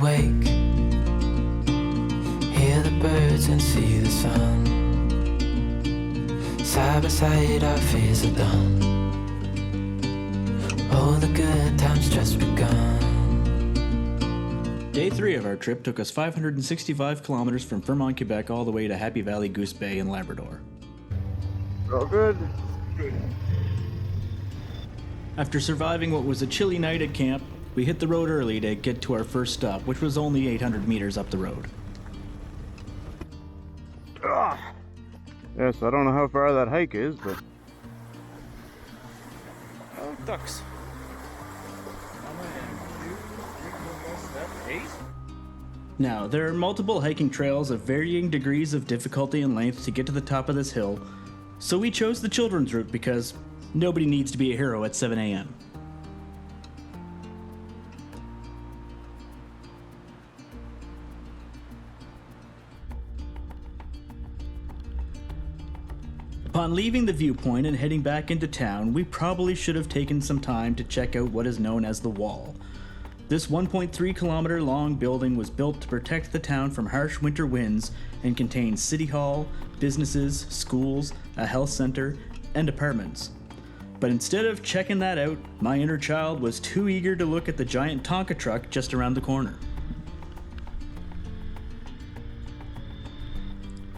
awake, hear the birds and see the sun. Side by side our fears are done. Oh, the good times just begun. Day 3 of our trip took us 565 kilometers from Fermont, Quebec all the way to Happy Valley-Goose Bay in Labrador. All good. After surviving what was a chilly night at camp, we hit the road early to get to our first stop, which was only 800 meters up the road. Yes, I don't know how far that hike is, but... Oh, ducks. Now, there are multiple hiking trails of varying degrees of difficulty and length to get to the top of this hill, so we chose the children's route because nobody needs to be a hero at 7 a.m. Upon leaving the viewpoint and heading back into town, we probably should have taken some time to check out what is known as the Wall. This 1.3 kilometer long building was built to protect the town from harsh winter winds and contains City Hall, businesses, schools, a health center, and apartments. But instead of checking that out, my inner child was too eager to look at the giant Tonka truck just around the corner.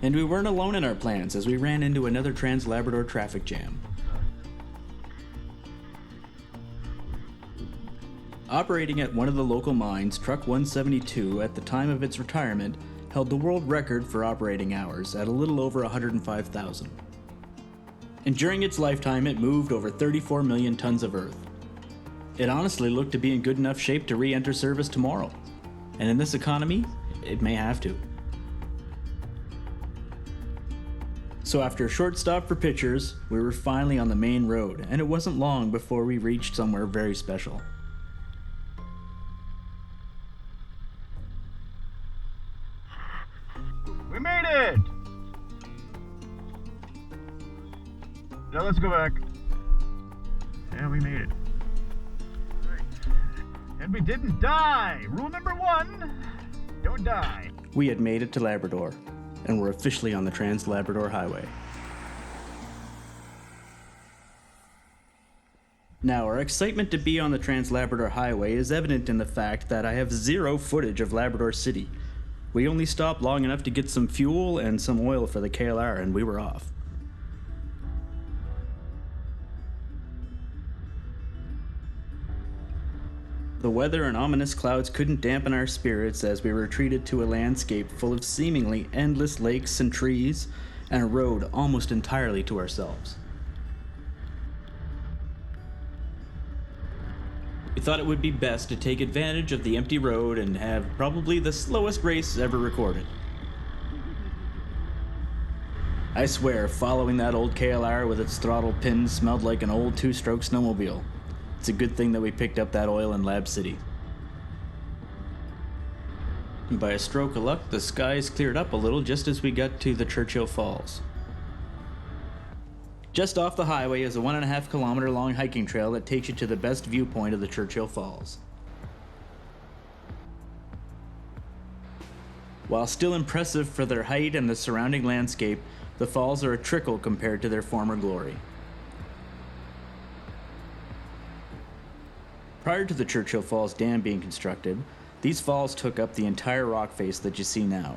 And we weren't alone in our plans as we ran into another Trans Labrador traffic jam. Operating at one of the local mines, Truck 172 at the time of its retirement held the world record for operating hours at a little over 105,000. And during its lifetime it moved over 34 million tons of earth. It honestly looked to be in good enough shape to re-enter service tomorrow. And in this economy, it may have to. So after a short stop for pictures, we were finally on the main road, and it wasn't long before we reached somewhere very special. We made it! Now let's go back. Yeah, we made it. Right. And we didn't die! Rule number 1, don't die. We had made it to Labrador, and were officially on the Trans Labrador Highway. Now, our excitement to be on the Trans Labrador Highway is evident in the fact that I have zero footage of Labrador City. We only stopped long enough to get some fuel and some oil for the KLR, and we were off. The weather and ominous clouds couldn't dampen our spirits as we retreated to a landscape full of seemingly endless lakes and trees, and a road almost entirely to ourselves. We thought it would be best to take advantage of the empty road and have probably the slowest race ever recorded. I swear, following that old KLR with its throttle pins smelled like an old two-stroke snowmobile. It's a good thing that we picked up that oil in Lab City. And by a stroke of luck, the skies cleared up a little just as we got to the Churchill Falls. Just off the highway is a 1.5 kilometer long hiking trail that takes you to the best viewpoint of the Churchill Falls. While still impressive for their height and the surrounding landscape, the falls are a trickle compared to their former glory. Prior to the Churchill Falls Dam being constructed, these falls took up the entire rock face that you see now,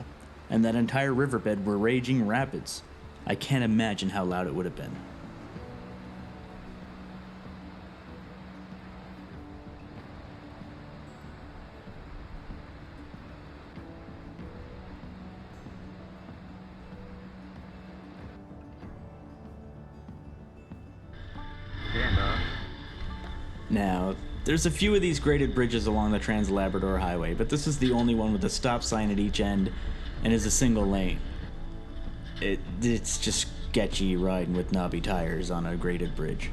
and that entire riverbed were raging rapids. I can't imagine how loud it would have been. Now, there's a few of these graded bridges along the Trans Labrador Highway, but this is the only one with a stop sign at each end and is a single lane. It's just sketchy riding with knobby tires on a graded bridge.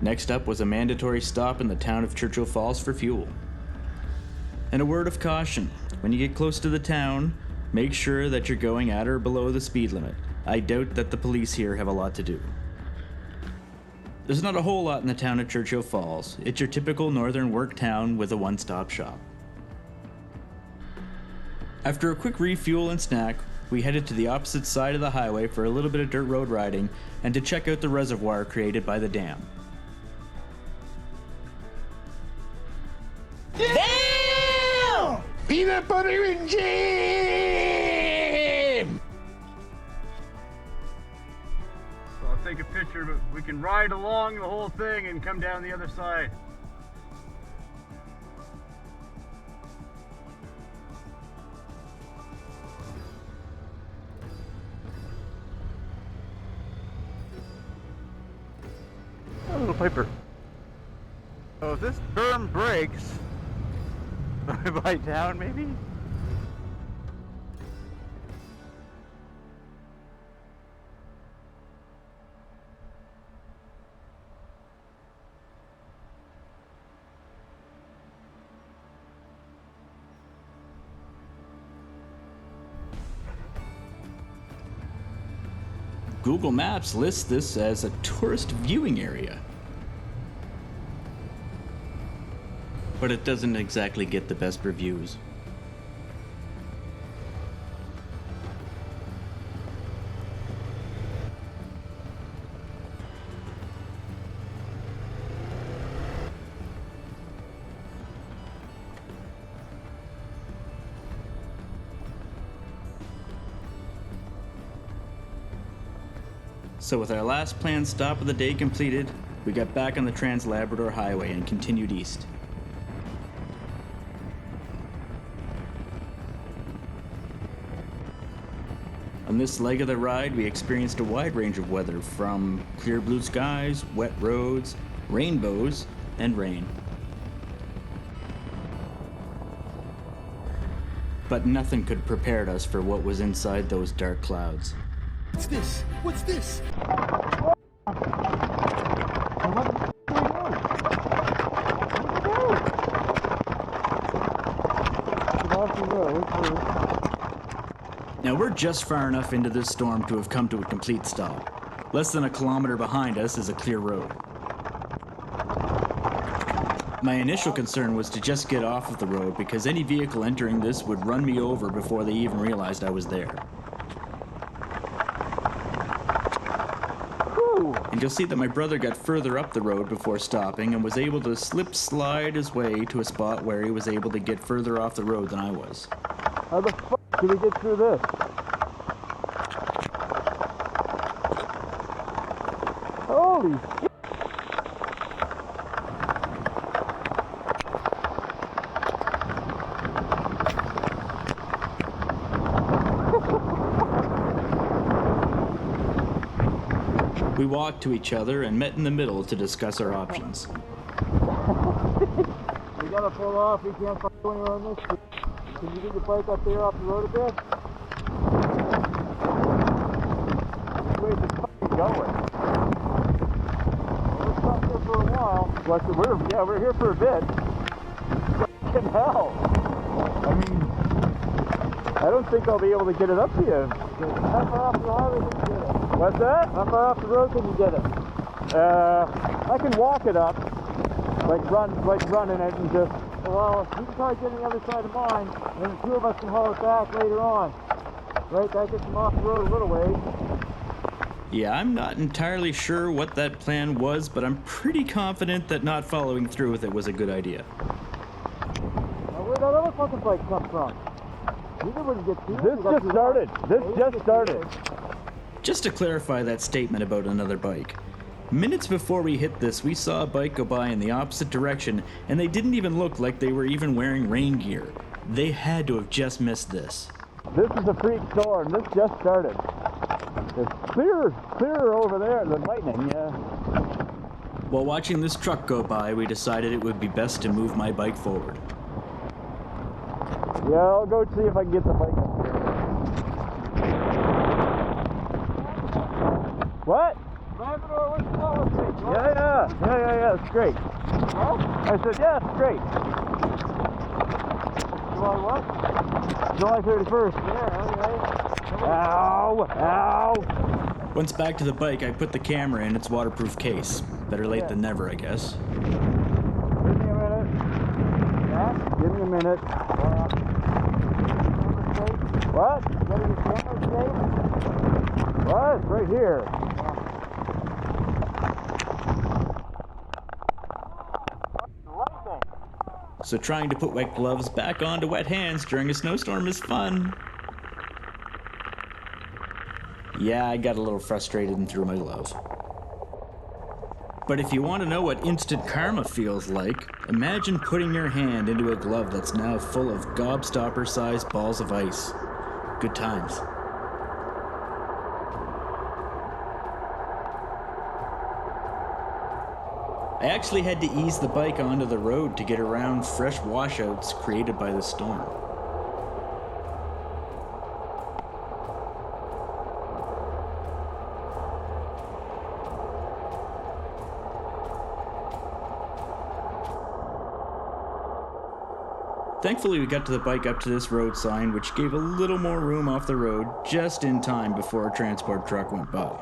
Next up was a mandatory stop in the town of Churchill Falls for fuel. And a word of caution, when you get close to the town, make sure that you're going at or below the speed limit. I doubt that the police here have a lot to do. There's not a whole lot in the town of Churchill Falls. It's your typical northern work town with a one-stop shop. After a quick refuel and snack, we headed to the opposite side of the highway for a little bit of dirt road riding and to check out the reservoir created by the dam. Damn! Peanut butter and jam! So I'll take a picture, but we can ride along the whole thing and come down the other side. A little Piper. So if this berm breaks, by town maybe? Google Maps lists this as a tourist viewing area. But it doesn't exactly get the best reviews. So with our last planned stop of the day completed, we got back on the Trans Labrador Highway and continued east. On this leg of the ride, we experienced a wide range of weather, from clear blue skies, wet roads, rainbows, and rain. But nothing could have prepared us for what was inside those dark clouds. What's this? What's this? Now we're just far enough into this storm to have come to a complete stop. Less than a kilometer behind us is a clear road. My initial concern was to just get off of the road because any vehicle entering this would run me over before they even realized I was there. And you'll see that my brother got further up the road before stopping and was able to slide his way to a spot where he was able to get further off the road than I was. How the fuck did we get through this? Holy shit! We walked to each other and met in the middle to discuss our options. We gotta pull off, we can't find anywhere on this street. Can you get your bike up there off the road a bit? Where's it fucking going? We're stuck here for a while. We're here for a bit. Fucking hell. I mean, I don't think I'll be able to get it up to you. How far off the highway can you get it? What's that? How far off the road can you get it? I can walk it up, like running it and just. Well, you can probably get on the other side of mine, and the two of us can haul it back later on. Right, that gets them off the road a little ways. Yeah, I'm not entirely sure what that plan was, but I'm pretty confident that not following through with it was a good idea. Now, where'd that other fucking bike come from? You wouldn't get through. This just started. Just to clarify that statement about another bike. Minutes before we hit this, we saw a bike go by in the opposite direction, and they didn't even look like they were even wearing rain gear. They had to have just missed this. This is a freak storm. This just started. It's clearer over there than lightning, yeah. While watching this truck go by, we decided it would be best to move my bike forward. Yeah, I'll go see if I can get the bike up here. What? Labrador, what's the policy? Yeah, it's great. What? I said, yeah, it's great. July what? July 31st. Yeah, okay. Ow! Once back to the bike, I put the camera in its waterproof case. Better late than never, I guess. Give me a minute. Yeah? Give me a minute. What? Getting the camera safe? What? It's right here. So trying to put wet gloves back onto wet hands during a snowstorm is fun. Yeah, I got a little frustrated and threw my glove. But if you want to know what instant karma feels like, imagine putting your hand into a glove that's now full of gobstopper-sized balls of ice. Good times. I actually had to ease the bike onto the road to get around fresh washouts created by the storm. Thankfully, we got to the bike up to this road sign, which gave a little more room off the road just in time before a transport truck went by.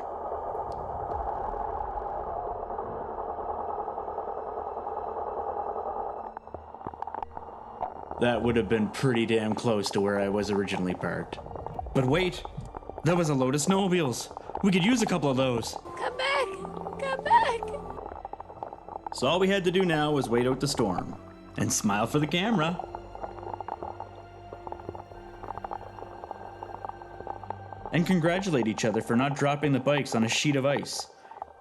That would have been pretty damn close to where I was originally parked. But wait, that was a load of snowmobiles. We could use a couple of those. Come back! Come back! So all we had to do now was wait out the storm and smile for the camera. And congratulate each other for not dropping the bikes on a sheet of ice.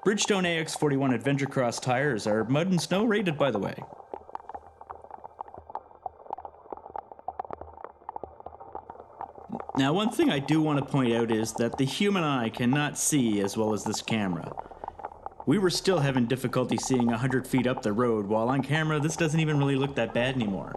Bridgestone AX41 Adventure Cross tires are mud and snow rated, by the way. Now, one thing I do want to point out is that the human eye cannot see as well as this camera. We were still having difficulty seeing 100 feet up the road, while on camera this doesn't even really look that bad anymore.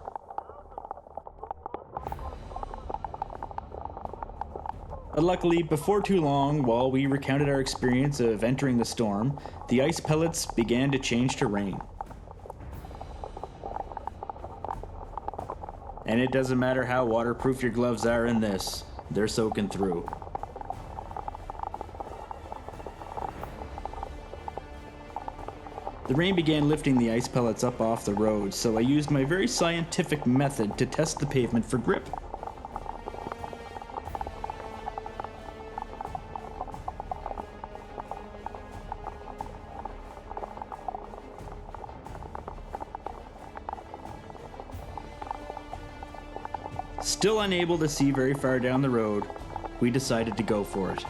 But luckily, before too long, while we recounted our experience of entering the storm, the ice pellets began to change to rain. And it doesn't matter how waterproof your gloves are in this, they're soaking through. The rain began lifting the ice pellets up off the road, so I used my very scientific method to test the pavement for grip. Still unable to see very far down the road, we decided to go for it.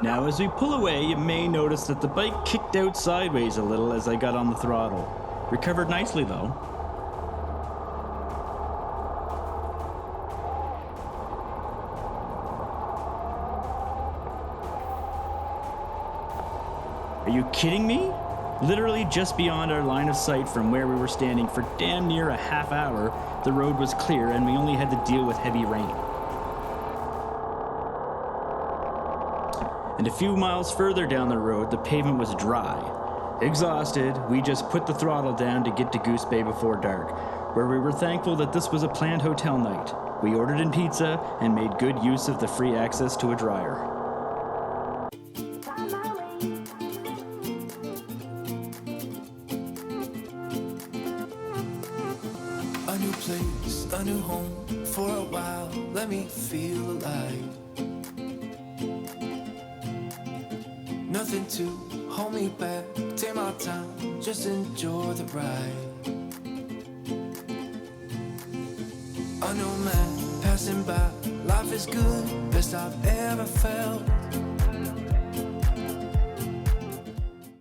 Now as we pull away, you may notice that the bike kicked out sideways a little as I got on the throttle. Recovered nicely though. Are you kidding me? Literally just beyond our line of sight from where we were standing for damn near a half hour, the road was clear and we only had to deal with heavy rain. And a few miles further down the road, the pavement was dry. Exhausted, we just put the throttle down to get to Goose Bay before dark, where we were thankful that this was a planned hotel night. We ordered in pizza and made good use of the free access to a dryer. A new place, a new home, for a while, let me feel alive. Nothing to hold me back, take my time, just enjoy the ride. A new man passing by, life is good, best I've ever felt.